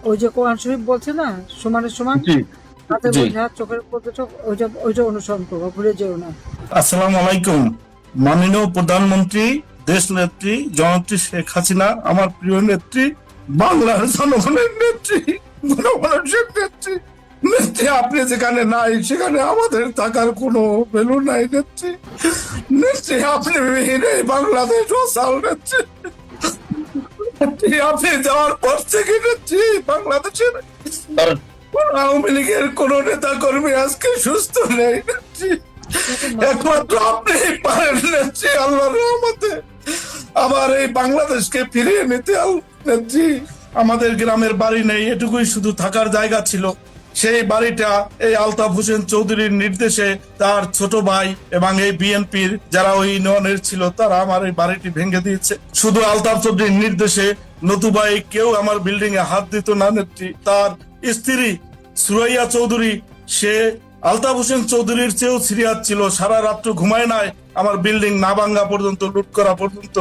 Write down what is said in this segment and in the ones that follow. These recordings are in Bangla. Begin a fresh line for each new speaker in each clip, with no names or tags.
ওই যে কোরআন শরীফ বলছে না, সমানের সমান,
জি
হাতের
জি।
মধ্যে হাত, চোখের মধ্যে চোখ, ওইটা অনুসরণ করবো, ভুলে যেও না।
আসসালামু আলাইকুম। মাননীয় প্রধানমন্ত্রী, দেশ নেত্রী জননেত্রী শেখ হাসিনা, আমার প্রিয় নেত্রী, বাংলার জনগণের নেত্রী, গণমানুষের নেত্রী। নেত্রী, আপনি যেখানে নাই সেখানে আমাদের থাকার কোনো ভ্যালু নাই নেত্রী। নেত্রী, আপনি বিহীন এই বাংলাদেশ অসাল নেত্রী। নেত্রী, আপনি যাওয়ার পর থেকে নেত্রী বাংলাদেশের কোন আওয়ামী লীগের কোন নেতা কর্মী আজকে সুস্থ নেই নেত্রী। একমাত্র আপনি পারেন নেত্রী, আল্লাহর রহমতে আবার এই বাংলাদেশকে ফিরিয়ে নিতে। নেত্রী, আমাদের গ্রামের বাড়ি নেই, এটুকুই শুধু থাকার জায়গা ছিল। সেই বাড়িটা এই আলতাফ হোসেন চৌধুরীর নির্দেশে তার ছোট ভাই এবং এই বিএনপির যারা ওই ইউনিয়নের ছিল তারা আমার এই বাড়িটি ভেঙে দিয়েছে। শুধু আলতাফ চৌধুরীর নির্দেশে, নতুবাই কেউ আমার বিল্ডিং এ হাত দিত না নেত্রী। তার স্ত্রী সুরাইয়া চৌধুরী, সে আলতাফ হোসেন চৌধুরীর চেয়েও সিরিয়াস ছিল, সারা রাত্র ঘুমায় নাই আমার বিল্ডিং না ভাঙ্গা পর্যন্ত, লুট করা পর্যন্ত।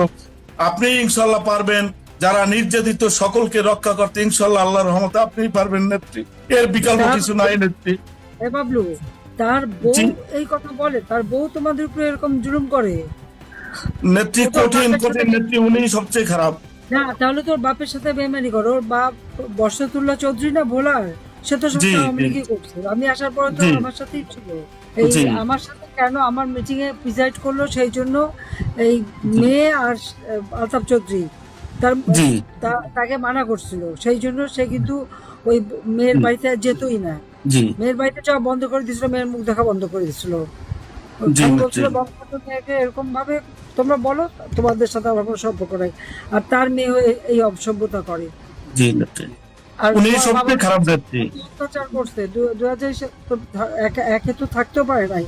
আপনি ইনশাল্লাহ পারবেন, যারা নির্যাতিত সকলকে রক্ষা করতে ইনশাল্লাহ আল্লাহর রহমতে আপনিই পারবেন নেত্রী, এর বিকল্প কিছু নাই নেত্রী।
এ বাবলু, তার বউ এই কথা বলে, তার বউ তোমাদের উপরে এরকম জুলুম করে?
নেত্রী কঠিন কঠিন নেত্রী, উনি সবচেয়ে খারাপ।
না, তাহলে তোর বাপের সাথে বেইমানি করো। ওর বাপ বর্ষতুল্লাহ চৌধুরী না, ভোলার, সে তো
জি
সবসময় আওয়ামী
জি
লীগই করছে। আমি আসার পরে তো
জি
আমার সাথেই ছিল। এই
জি
আমার সাথে কেন আমার মিটিং এ প্রিজাইড করলো, সেই জন্য এই মেয়ে আর আলতাফ চৌধুরী তার
জি
তাকে মানা করছিল, সেই জন্য সে কিন্তু ওই মেয়ের বাড়িতে আর যেতই না।
জি
মেয়ের বাড়িতে যাওয়া বন্ধ করে দিয়েছিল, মেয়ের মুখ দেখা বন্ধ করে দিয়েছিল।
জি
আমি
নেত্রী।
বলছিল বঙ্গবন্ধু মেয়েকে এরকম ভাবে তোমরা বলো, তোমাদের সাথে আমার কোনো সম্পর্ক নাই। আর তার মেয়ে হয়ে এই অসভ্যতা করে।
জি নেত্রী,
আর
উনি
তোমার বাবা
সবচেয়ে খারাপ নেত্রী।
অত্যাচার করছে। 2000 তো একে তো থাকতেও পারে নাই।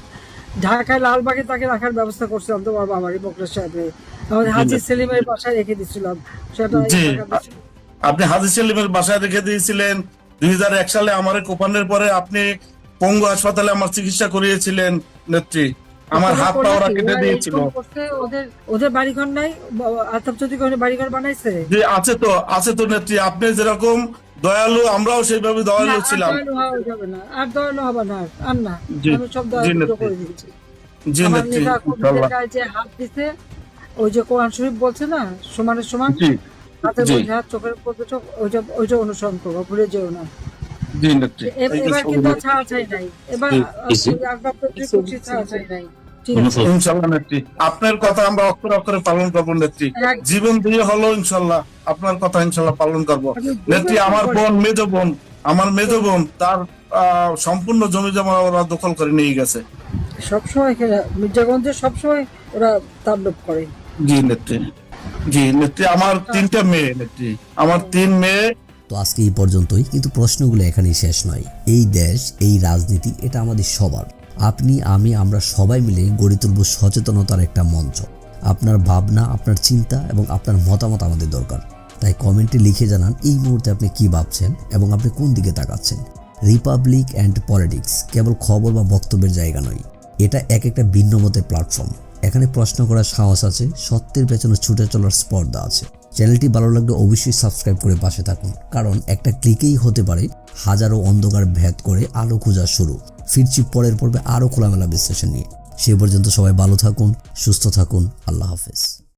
ঢাকায় লালবাগে তাকে রাখার ব্যবস্থা করছিলাম তোমার বাবারই, মোখলেস সাহেবের। আমাদের
জি
হাজি
নেত্রী।
সেলিমের বাসায় রেখে দিচ্ছিলাম, সেটা
জি,
টাকা দিচ্ছিল।
আপনি হাজী সেলিমের বাসায় রেখে দিয়েছিলেন। 2001 সালে আমার কোপানের পরে আপনি পঙ্গু হাসপাতালে আমার চিকিৎসা করিয়েছিলেন নেত্রী। আমার
তোমরা
হাত পা
করলে
ওরা
কি,
কেটে
ওরা
দিয়েছিল।
এরকম করছে? ওদের ওদের বাড়িঘর নাই? আলতাফ চৌধুরী কোনো বাড়িঘর বানাইছে?
যে আছে তো, আছে তো নেত্রী। আপনি যেরকম দয়ালু, আমরাও সেইভাবে
না,
দয়ালু
আর
ছিলাম।
দয়ালু হওয়া যাবে না, আর দয়ালু হবে না, আর না।
জি
আমি সব
জি
দয়ালু
নেত্রী।
করে দিয়েছি।
জি
আমার
নেত্রী,
নেতা কর্মীদের
ইনশাল্লাহ।
গায়ে যে হাত দিছে, ওই যে কোরআন শরীফ বলছে না, সমানের সমান,
জি
হাতের
জি
মধ্যে হাত, চোখের মধ্যে চোখ, ওইটা অনুসরণ করবো, ভুলে যেও না।
জি নেত্রী, এইটা
এবার
সব
কিন্তু আর ছাড়াছাড়ি নাই। এবার
জি
একবার ছাড়াছাড়ি নাই। ঠিক আছে?
ইনশাল্লাহ নেত্রী, আপনার কথা আমরা অক্ষরে অক্ষরে পালন করবো নেত্রী।
এক-
জীবন দিয়ে হলো ইনশাল্লাহ আপনার কথা ইনশাল্লাহ পালন করবো
আমি
নেত্রী।
বুঝতে
আমার
পারি।
বোন, মেজ বোন, আমার মেজ বোন, তার সম্পূর্ণ জমি জমা ওরা দখল করে নিয়ে গেছে।
সবসময় মির্জাগঞ্জে সবসময় ওরা তাণ্ডব করে।
জি নেত্রী, জি নেত্রী, আমার 3টা মেয়ে নেত্রী, আমার 3 মেয়ে।
তো আজকে এই পর্যন্তই, কিন্তু প্রশ্নগুলো এখানেই শেষ নয়। এই দেশ, এই রাজনীতি, এটা আমাদের সবার। আপনি, আমি, আমরা সবাই মিলে গড়ে তুলব সচেতনতার একটা মঞ্চ। আপনার ভাবনা, আপনার চিন্তা এবং আপনার মতামত আমাদের দরকার। তাই কমেন্টে লিখে জানান এই মুহূর্তে আপনি কি ভাবছেন এবং আপনি কোন দিকে তাকাচ্ছেন। রিপাবলিক অ্যান্ড পলিটিক্স কেবল খবর বা বক্তব্যের জায়গা নয়, এটা একটা ভিন্ন মতের প্ল্যাটফর্ম। এখানে প্রশ্ন করার সাহস আছে, সত্যের পেছনে ছুটে চলার স্পর্ধা আছে। চ্যানেলটি ভালো লাগলে অবশ্যই সাবস্ক্রাইব করে পাশে থাকুন, কারণ একটা ক্লিকেই হতে পারে হাজারো অন্ধকার ভেদ করে আলো খোঁজা শুরু। ফিরছি পরের পর্বে আরও খোলামেলা বিশ্লেষণ নিয়ে। সে পর্যন্ত সবাই ভালো থাকুন, সুস্থ থাকুন। আল্লাহ হাফেজ।